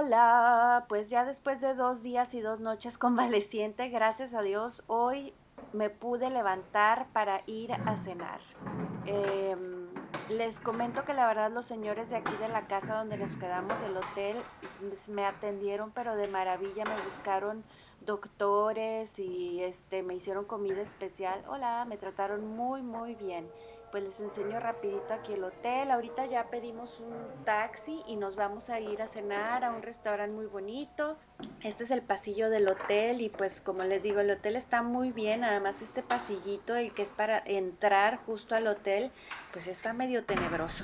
Hola, pues ya después de 2 días y 2 noches convaleciente, gracias a Dios, hoy me pude levantar para ir a cenar. Em, Les comento que la verdad los señores de aquí de la casa donde nos quedamos del hotel me atendieron pero de maravilla, me buscaron doctores y me hicieron comida especial. Hola, me trataron muy bien. Pues les enseño rapidito aquí el hotel. Ahorita ya pedimos un taxi y nos vamos a ir a cenar a un restaurante muy bonito. Este es el pasillo del hotel y pues como les digo, el hotel está muy bien. Además este pasillito, el que es para entrar justo al hotel, pues está medio tenebroso.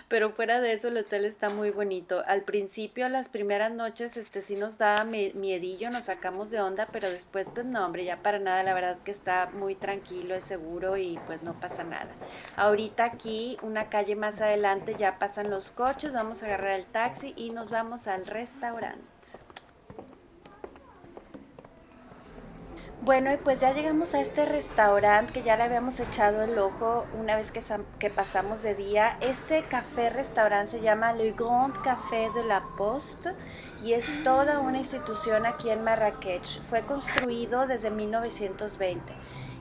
Pero fuera de eso el hotel está muy bonito. Al principio, las primeras noches, sí nos daba miedillo, nos sacamos de onda, pero después pues no, hombre, ya para nada, la verdad que está muy tranquilo, es seguro y pues no pasa nada. Ahorita aquí, una calle más adelante, ya pasan los coches, vamos a agarrar el taxi y nos vamos al restaurante. Bueno, y pues ya llegamos a este restaurante que ya le habíamos echado el ojo una vez que pasamos de día. Este café-restaurante se llama Le Grand Café de la Poste y es toda una institución aquí en Marrakech. Fue construido desde 1920.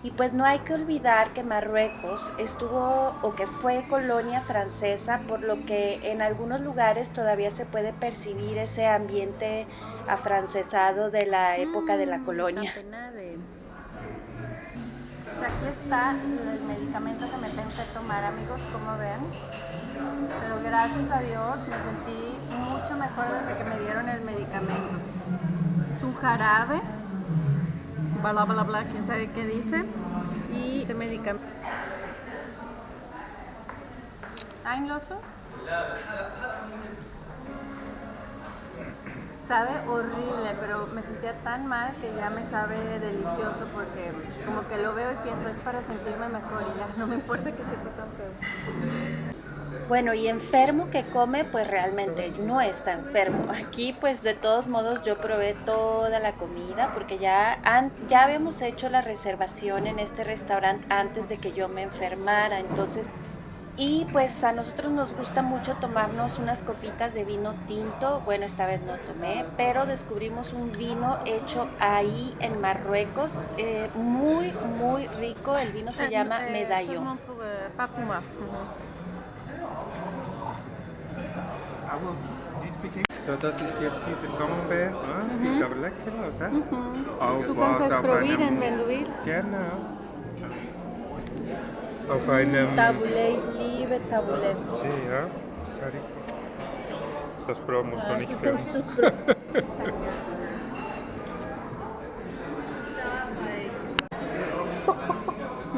Y pues no hay que olvidar que Marruecos estuvo o que fue colonia francesa, por lo que en algunos lugares todavía se puede percibir ese ambiente afrancesado de la época de la colonia. Pues aquí está el medicamento que me tengo que tomar, amigos, como ven. Pero gracias a Dios me sentí mucho mejor desde que me dieron el medicamento. Es un jarabe, bla bla bla, quién sabe qué dice. Y este medicamento. Einlöffel. Sabe horrible, pero me sentía tan mal que ya me sabe delicioso porque como que lo veo y pienso es para sentirme mejor y ya no me importa que sepa tan feo. Bueno, y enfermo que come, pues realmente no está enfermo. Aquí pues de todos modos yo probé toda la comida porque ya habíamos hecho la reservación en este restaurante antes de que yo me enfermara, entonces y pues a nosotros nos gusta mucho tomarnos unas copitas de vino tinto. Bueno, esta vez no tomé, pero descubrimos un vino hecho ahí en Marruecos, muy rico. El vino se llama Medallón. Pas pour moi. So, das ist jetzt dieser Camembert. Ah, sieht aber lecker aus, hä? Du kannst es probieren, wenn du willst. Gerne, ja. Auf einem... Taboulet, ich liebe Taboulet. Sí, ja. Sorry. Das Brot musst du nicht filmen.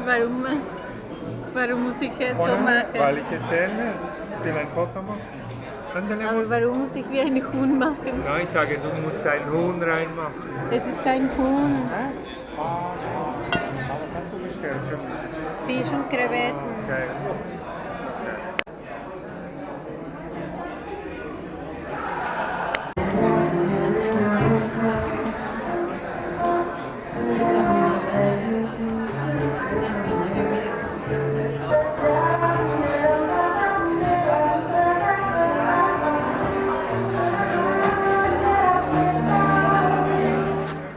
Warum, warum muss ich es so machen? Weil ich es filme. Ich will ein Foto machen. Aber warum muss ich wie ein Huhn machen? Nein, ich sage, du musst ein Huhn reinmachen. Es ist kein Huhn. Hä? Was hast du bestellt? Fisch und Krevetten. Okay.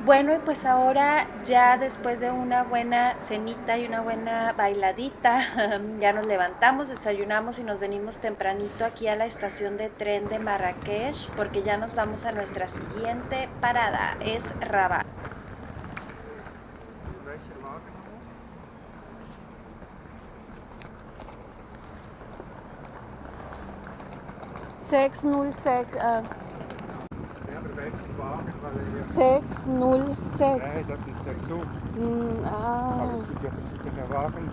Bueno, y pues ahora ya después de una buena cenita y una buena bailadita, ya nos levantamos, desayunamos y nos venimos tempranito aquí a la estación de tren de Marrakech porque ya nos vamos a nuestra siguiente parada, es Rabat. Nein, das ist der Zug. Aber es gibt ja verschiedene Wagen.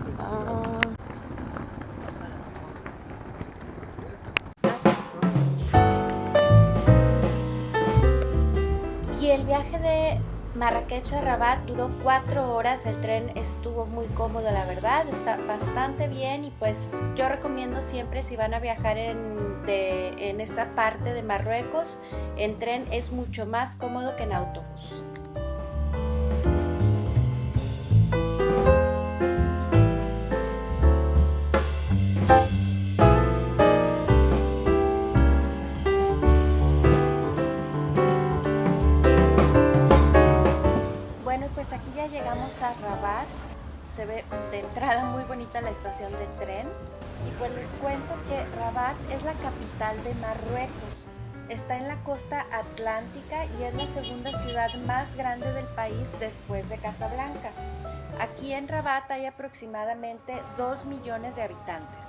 Y el viaje de Marrakech a Rabat duró 4 horas, el tren estuvo muy cómodo, la verdad, está bastante bien y pues yo recomiendo siempre si van a viajar en esta parte de Marruecos, en tren es mucho más cómodo que en autobús. se ve de entrada muy bonita la estación de tren. Y pues les cuento que Rabat es la capital de Marruecos. Está en la costa atlántica y es la segunda ciudad más grande del país después de Casablanca. Aquí en Rabat hay aproximadamente 2 millones de habitantes.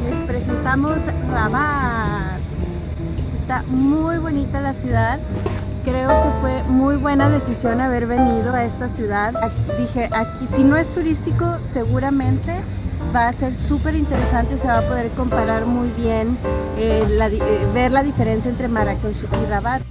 Les presentamos Rabat. Está muy bonita la ciudad. Creo que fue muy buena decisión haber venido a esta ciudad. Dije, aquí si no es turístico, seguramente va a ser súper interesante. Se va a poder comparar muy bien, ver la diferencia entre Marrakech y Rabat.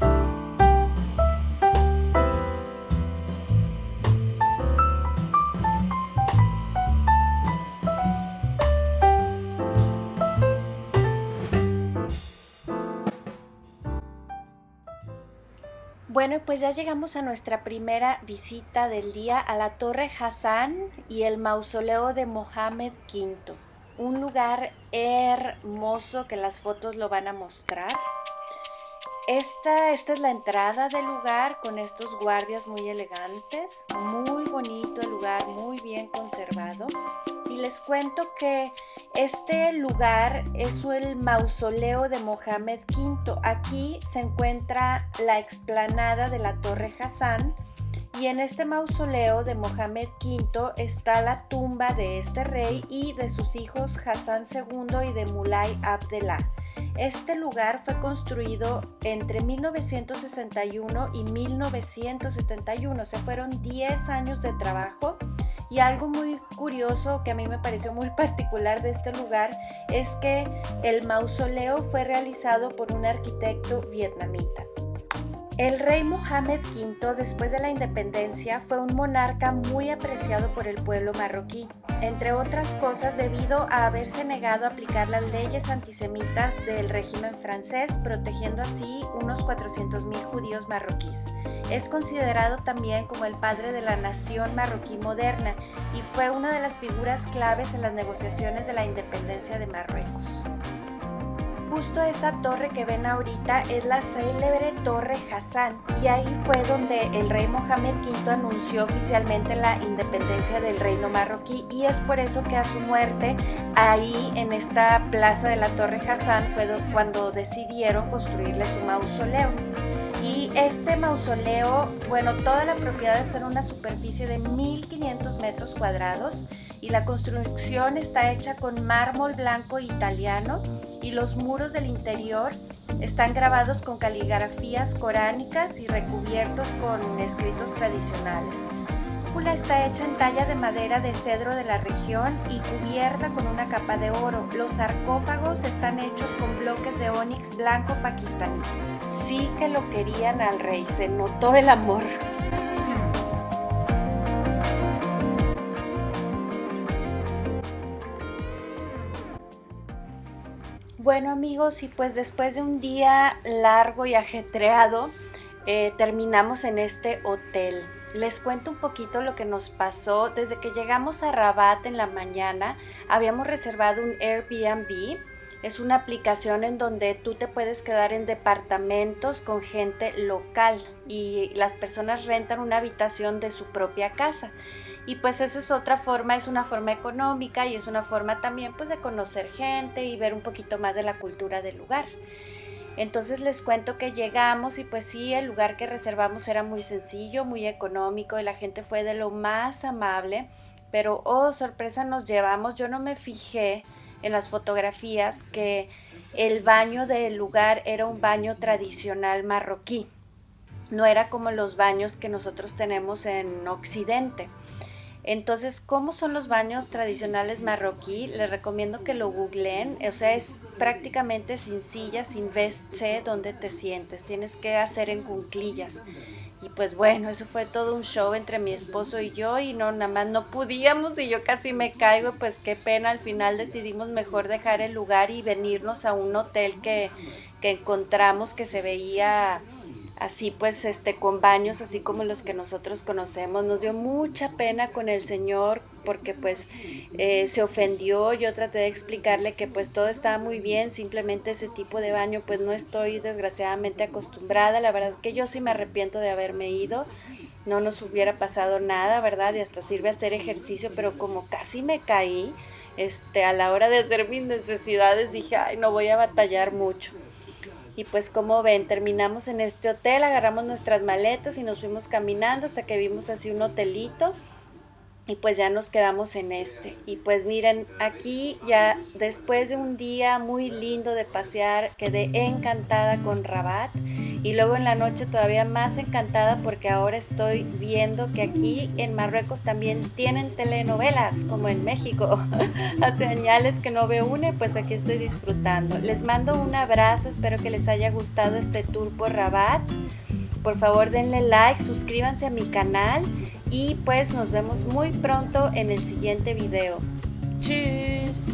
Bueno, pues ya llegamos a nuestra primera visita del día a la Torre Hassan y el mausoleo de Mohammed V. Un lugar hermoso que las fotos lo van a mostrar. Esta es la entrada del lugar con estos guardias muy elegantes. Muy bonito el lugar, muy bien conservado. Y les cuento que este lugar es el mausoleo de Mohammed V. Aquí se encuentra la explanada de la Torre Hassan y en este mausoleo de Mohammed V está la tumba de este rey y de sus hijos Hassan II y de Mulay Abdellah. Este lugar fue construido entre 1961 y 1971, se fueron 10 años de trabajo. Y algo muy curioso que a mí me pareció muy particular de este lugar es que el mausoleo fue realizado por un arquitecto vietnamita. El rey Mohammed V, después de la independencia, fue un monarca muy apreciado por el pueblo marroquí, entre otras cosas debido a haberse negado a aplicar las leyes antisemitas del régimen francés, protegiendo así unos 400,000 judíos marroquíes. Es considerado también como el padre de la nación marroquí moderna y fue una de las figuras claves en las negociaciones de la independencia de Marruecos. Justo esa torre que ven ahorita es la célebre Torre Hassan y ahí fue donde el rey Mohammed V anunció oficialmente la independencia del reino marroquí y es por eso que a su muerte ahí en esta plaza de la Torre Hassan fue cuando decidieron construirle su mausoleo. Y este mausoleo, bueno, toda la propiedad está en una superficie de 1.500 metros cuadrados y la construcción está hecha con mármol blanco italiano y los muros del interior están grabados con caligrafías coránicas y recubiertos con escritos tradicionales. La cúpula está hecha en talla de madera de cedro de la región y cubierta con una capa de oro. Los sarcófagos están hechos con bloques de ónix blanco pakistaní. Sí que lo querían al rey, se notó el amor. Bueno amigos, y pues después de un día largo y ajetreado, terminamos en este hotel. Les cuento un poquito lo que nos pasó. Desde que llegamos a Rabat en la mañana, habíamos reservado un Airbnb. Es una aplicación en donde tú te puedes quedar en departamentos con gente local y las personas rentan una habitación de su propia casa. Y pues esa es otra forma, es una forma económica y es una forma también pues de conocer gente y ver un poquito más de la cultura del lugar. Entonces les cuento que llegamos y pues sí, el lugar que reservamos era muy sencillo, muy económico y la gente fue de lo más amable, pero oh sorpresa nos llevamos, yo no me fijé en las fotografías que el baño del lugar era un baño tradicional marroquí, no era como los baños que nosotros tenemos en Occidente. Entonces, ¿cómo son los baños tradicionales marroquí? Les recomiendo que lo googleen. O sea, es prácticamente sin silla, sin WC donde te sientes. Tienes que hacer en cuclillas. Y pues bueno, eso fue todo un show entre mi esposo y yo, y no, nada más no podíamos y yo casi me caigo, pues qué pena. Al final decidimos mejor dejar el lugar y venirnos a un hotel que encontramos que se veía así, pues con baños así como los que nosotros conocemos. Nos dio mucha pena con el señor porque pues se ofendió. Yo traté de explicarle que pues todo estaba muy bien, simplemente ese tipo de baño pues no estoy desgraciadamente acostumbrada. La verdad que yo sí me arrepiento de haberme ido, no nos hubiera pasado nada, ¿verdad? Y hasta sirve hacer ejercicio, pero como casi me caí, a la hora de hacer mis necesidades dije, ay, no voy a batallar mucho. Y pues como ven, terminamos en este hotel, agarramos nuestras maletas y nos fuimos caminando hasta que vimos así un hotelito y pues ya nos quedamos en este. Y pues miren, aquí ya después de un día muy lindo de pasear, quedé encantada con Rabat. Y luego en la noche todavía más encantada porque ahora estoy viendo que aquí en Marruecos también tienen telenovelas, como en México. Hace años que no veo una, pues aquí estoy disfrutando. Les mando un abrazo, espero que les haya gustado este tour por Rabat. Por favor denle like, suscríbanse a mi canal y pues nos vemos muy pronto en el siguiente video. ¡Tschüss!